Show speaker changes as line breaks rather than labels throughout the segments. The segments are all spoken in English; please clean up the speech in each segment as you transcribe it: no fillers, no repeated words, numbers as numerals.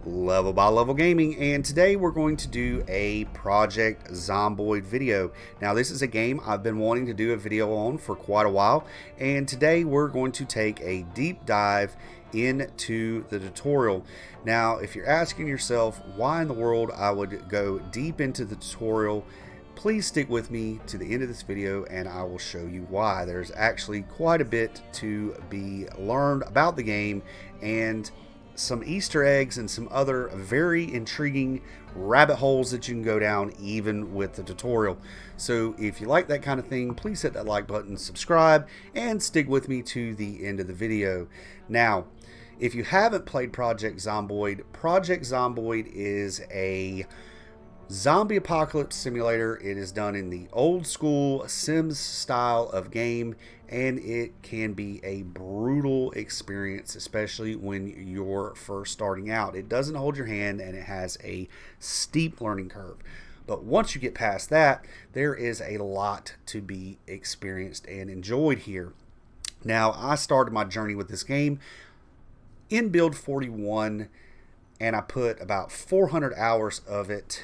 Level by Level Gaming, and today we're going to do a Project Zomboid video. Now this is a game I've been wanting to do a video on for quite a while, and today we're going to take a deep dive into the tutorial. Now if you're asking yourself why in the world I would go deep into the tutorial, please stick with me to the end of this video and I will show you why. There's actually quite a bit to be learned about the game and some Easter eggs and some other very intriguing rabbit holes that you can go down even with the tutorial. So if you like that kind of thing, please hit that like button, subscribe, and stick with me to the end of the video. Now, if you haven't played Project Zomboid is a zombie apocalypse simulator. It is done in the old school Sims style of game, and it can be a brutal experience, especially when you're first starting out. It doesn't hold your hand and it has a steep learning curve. But once you get past that, there is a lot to be experienced and enjoyed here. Now, I started my journey with this game in build 41, and I put about 400 hours of it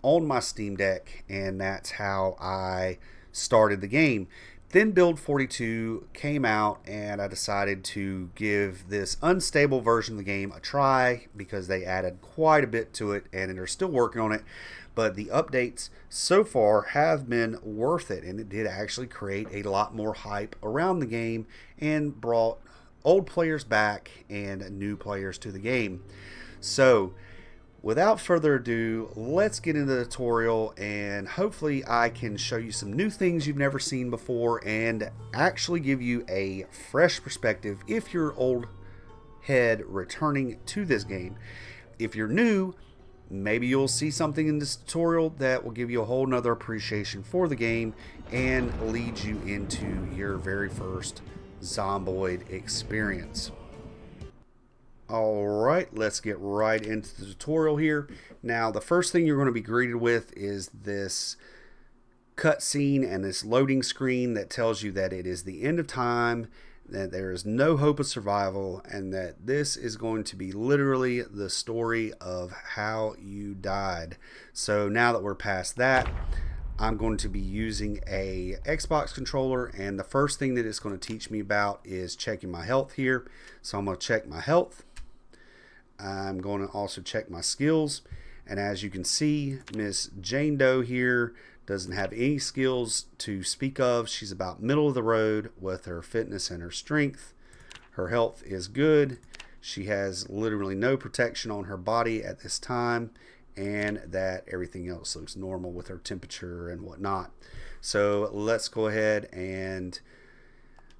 on my Steam Deck, and that's how I started the game. Then build 42 came out and I decided to give this unstable version of the game a try because they added quite a bit to it and they're still working on it, but the updates so far have been worth it, and it did actually create a lot more hype around the game and brought old players back and new players to the game. So without further ado, let's get into the tutorial, and hopefully I can show you some new things you've never seen before and actually give you a fresh perspective if you're old head returning to this game. If you're new, maybe you'll see something in this tutorial that will give you a whole nother appreciation for the game and lead you into your very first Zomboid experience. Alright, let's get right into the tutorial here. Now, the first thing you're going to be greeted with is this cutscene and this loading screen that tells you that it is the end of time, that there is no hope of survival, and that this is going to be literally the story of how you died. So now that we're past that, I'm going to be using a Xbox controller, and the first thing that it's going to teach me about is checking my health here. So I'm going to check my health. I'm going to also check my skills, and as you can see, Miss Jane Doe here doesn't have any skills to speak of. She's about middle of the road with her fitness and her strength. Her health is good. She has literally no protection on her body at this time, and that everything else looks normal with her temperature and whatnot. So let's go ahead and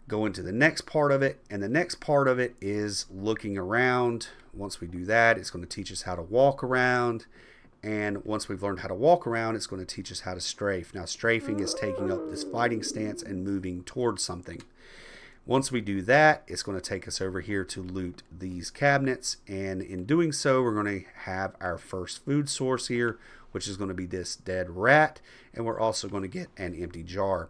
go into the next part of it, and the next part of it is looking around. Once we do that, it's going to teach us how to walk around, and once we've learned how to walk around, it's going to teach us how to strafe. Now, strafing is taking up this fighting stance and moving towards something. Once we do that, it's going to take us over here to loot these cabinets, and in doing so, we're going to have our first food source here, which is going to be this dead rat, and we're also going to get an empty jar.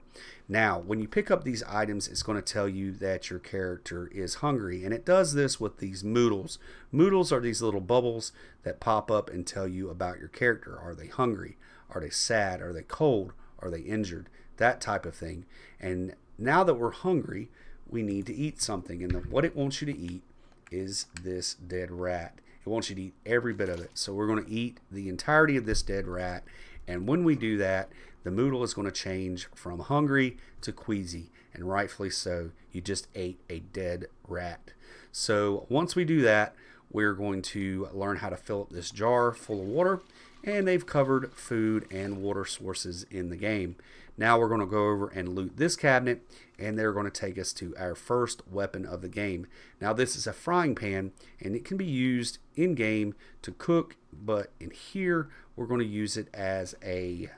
Now, when you pick up these items, it's going to tell you that your character is hungry, and it does this with these moodles. Moodles are these little bubbles that pop up and tell you about your character. Are they hungry? Are they sad? Are they cold? Are they injured? That type of thing. And now that we're hungry, we need to eat something, and what it wants you to eat is this dead rat. It wants you to eat every bit of it. So we're going to eat the entirety of this dead rat, and when we do that, the Moodle is going to change from hungry to queasy, and rightfully so. You just ate a dead rat. So once we do that, we're going to learn how to fill up this jar full of water, and they've covered food and water sources in the game. Now we're going to go over and loot this cabinet, and they're going to take us to our first weapon of the game. Now this is a frying pan, and it can be used in game to cook, but in here we're going to use it as a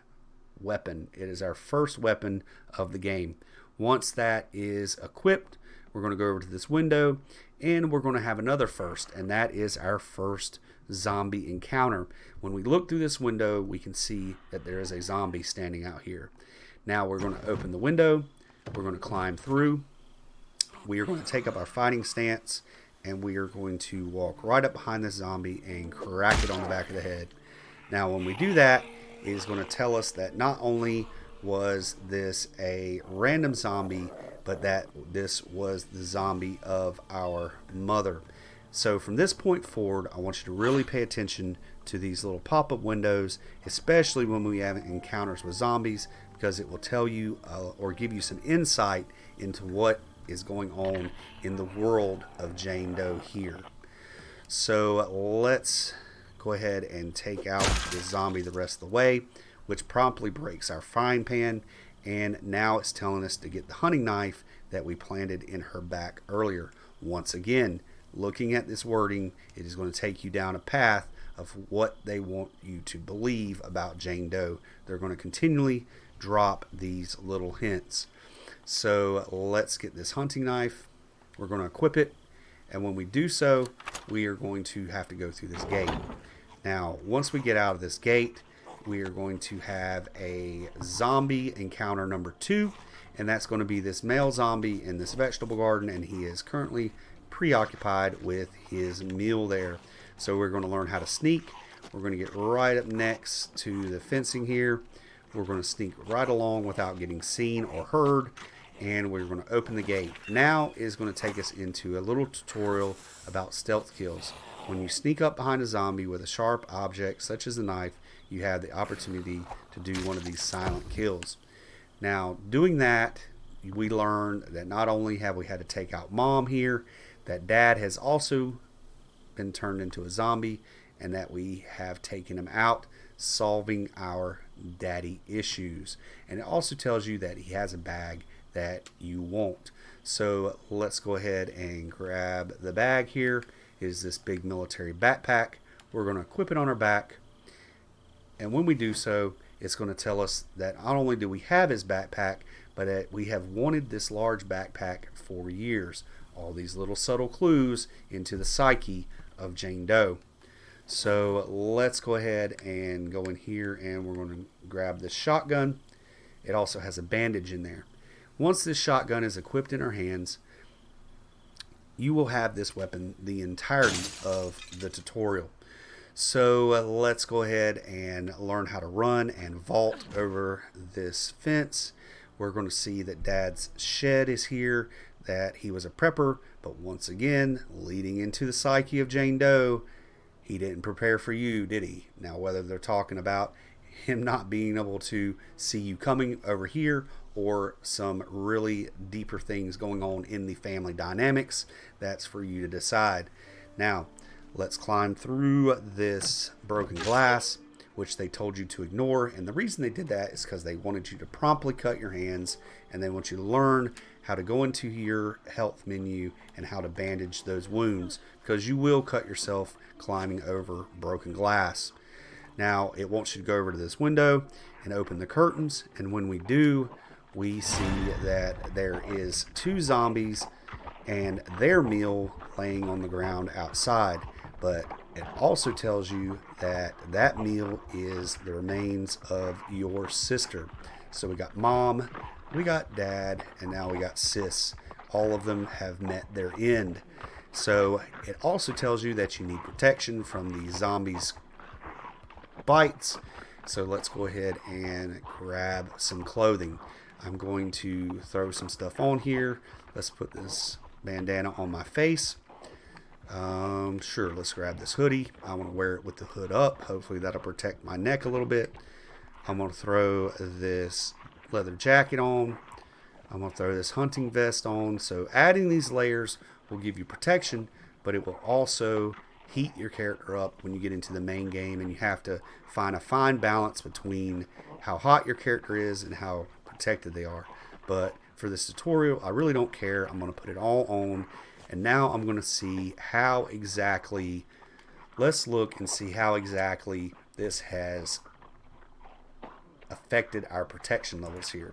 weapon. It is our first weapon of the game. Once that is equipped, we're going to go over to this window, and we're going to have another first, and that is our first zombie encounter. When we look through this window, we can see that there is a zombie standing out here. Now we're going to open the window, we're going to climb through, we are going to take up our fighting stance, and we are going to walk right up behind this zombie and crack it on the back of the head. Now, when we do that, it is going to tell us that not only was this a random zombie, but that this was the zombie of our mother. So from this point forward, I want you to really pay attention to these little pop-up windows, especially when we have encounters with zombies, because it will tell you or give you some insight into what is going on in the world of Jane Doe here. So let's go ahead and take out the zombie the rest of the way, which promptly breaks our frying pan, and now it's telling us to get the hunting knife that we planted in her back earlier. Once again, looking at this wording, it is going to take you down a path of what they want you to believe about Jane Doe. They're going to continually drop these little hints. So let's get this hunting knife. We're going to equip it, and when we do so, we are going to have to go through this gate. Now, once we get out of this gate, we are going to have a zombie encounter number 2, and that's going to be this male zombie in this vegetable garden, and he is currently preoccupied with his meal there. So we're going to learn how to sneak. We're going to get right up next to the fencing here. We're going to sneak right along without getting seen or heard, and we're going to open the gate. Now is going to take us into a little tutorial about stealth kills. When you sneak up behind a zombie with a sharp object such as a knife, you have the opportunity to do one of these silent kills. Now, doing that, we learned that not only have we had to take out Mom here, that Dad has also been turned into a zombie, and that we have taken him out, solving our daddy issues. And it also tells you that he has a bag that you won't. So let's go ahead and grab the bag here. It is this big military backpack. We're going to equip it on our back, and when we do so, it's going to tell us that not only do we have his backpack, but that we have wanted this large backpack for years. All these little subtle clues into the psyche of Jane Doe. So let's go ahead and go in here, and we're going to grab this shotgun. It also has a bandage in there. Once this shotgun is equipped in our hands, you will have this weapon the entirety of the tutorial. So let's go ahead and learn how to run and vault over this fence. We're going to see that Dad's shed is here, that he was a prepper, but once again, leading into the psyche of Jane Doe, he didn't prepare for you, did he? Now, whether they're talking about him not being able to see you coming over here, or some really deeper things going on in the family dynamics, that's for you to decide. Now, let's climb through this broken glass, which they told you to ignore. And the reason they did that is because they wanted you to promptly cut your hands, and they want you to learn how to go into your health menu and how to bandage those wounds, because you will cut yourself climbing over broken glass. Now, it wants you to go over to this window and open the curtains, and when we do, we see that there is 2 zombies and their meal laying on the ground outside. But it also tells you that that meal is the remains of your sister. So we got Mom, we got Dad, and now we got Sis. All of them have met their end. So it also tells you that you need protection from the zombies' bites. So let's go ahead and grab some clothing. I'm going to throw some stuff on here. Let's put this bandana on my face. Sure, let's grab this hoodie. I want to wear it with the hood up. Hopefully that'll protect my neck a little bit. I'm going to throw this leather jacket on. I'm going to throw this hunting vest on. So adding these layers will give you protection, but it will also heat your character up when you get into the main game, and you have to find a fine balance between how hot your character is and how protected they are. But for this tutorial, I really don't care. I'm going to put it all on, and now I'm going to see how exactly, let's look and see how exactly this has affected our protection levels here.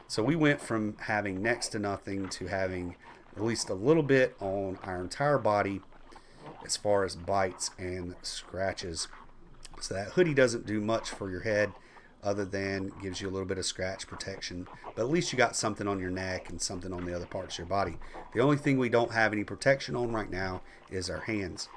So we went from having next to nothing to having at least a little bit on our entire body as far as bites and scratches. So that hoodie doesn't do much for your head. other than gives you a little bit of scratch protection. But at least you got something on your neck and something on the other parts of your body. The only thing we don't have any protection on right now is our hands.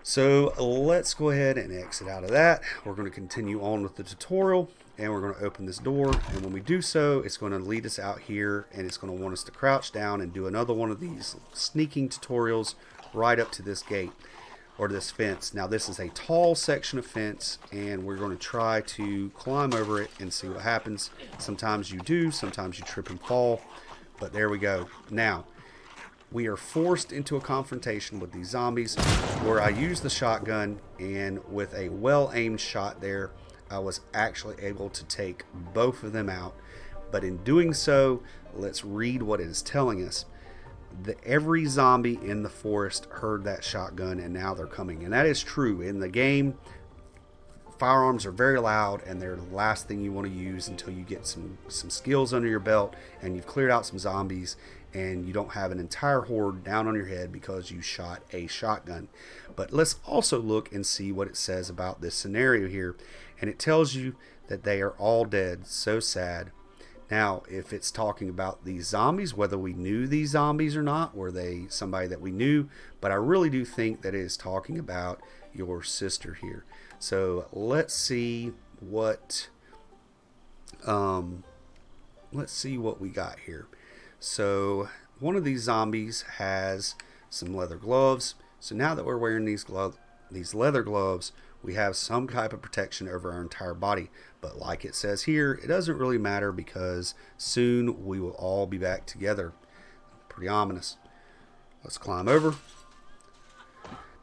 So let's go ahead and exit out of that. We're going to continue on with the tutorial, and we're going to open this door, and when we do so, it's going to lead us out here, and it's going to want us to crouch down and do another one of these sneaking tutorials right up to this gate or this fence. Now this is a tall section of fence, and we're going to try to climb over it and see what happens. Sometimes you do, sometimes you trip and fall, but there we go. Now we are forced into a confrontation with these zombies where I use the shotgun, and with a well-aimed shot there, I was actually able to take both of them out. But in doing so, let's read what it is telling us. Every zombie in the forest heard that shotgun, and now they're coming. And that is true. In the game, firearms are very loud, and they're the last thing you want to use until you get some skills under your belt and you've cleared out some zombies and you don't have an entire horde down on your head because you shot a shotgun. But let's also look and see what it says about this scenario here. And it tells you that they are all dead. So sad. Now, if it's talking about these zombies, whether we knew these zombies or not, were they somebody that we knew? But I really do think that it is talking about your sister here. So let's see what we got here. So one of these zombies has some leather gloves. So now that we're wearing these leather gloves, we have some type of protection over our entire body. But like it says here, it doesn't really matter because soon we will all be back together. Pretty ominous. Let's climb over.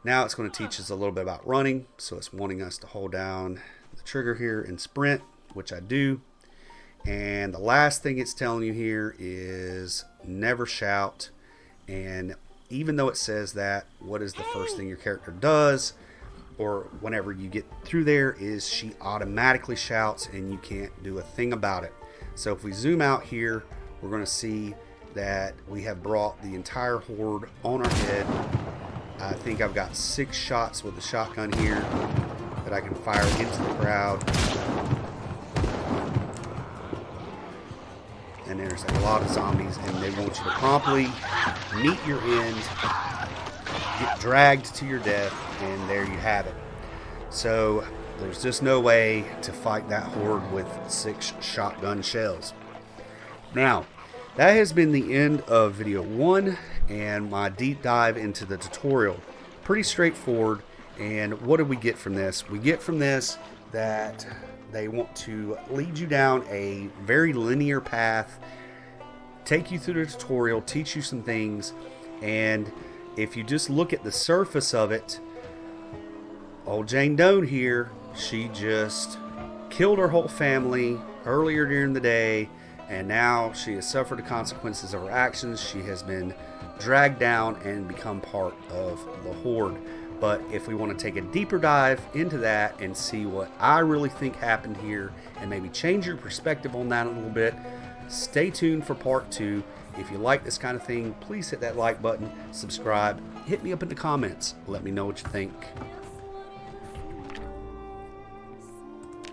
Now it's going to teach us a little bit about running. So it's wanting us to hold down the trigger here and sprint, which I do. And the last thing it's telling you here is never shout. And even though it says that, what is the first thing your character does, or whenever you get through there, is she automatically shouts and you can't do a thing about it. So if we zoom out here, we're going to see that we have brought the entire horde on our head. I think I've got 6 shots with the shotgun here that I can fire into the crowd. And there's a lot of zombies, and they want you to promptly meet your end, get dragged to your death, and there you have it. So there's just no way to fight that horde with 6 shotgun shells. Now, that has been the end of video 1 and my deep dive into the tutorial. Pretty straightforward. And what did we get from this? We get from this that they want to lead you down a very linear path, take you through the tutorial, teach you some things, and if you just look at the surface of it, old Jane Doe here, she just killed her whole family earlier during the day, and now she has suffered the consequences of her actions. She has been dragged down and become part of the horde. But if we want to take a deeper dive into that and see what I really think happened here and maybe change your perspective on that a little bit, stay tuned for part 2. If you like this kind of thing, please hit that like button, subscribe, hit me up in the comments, let me know what you think.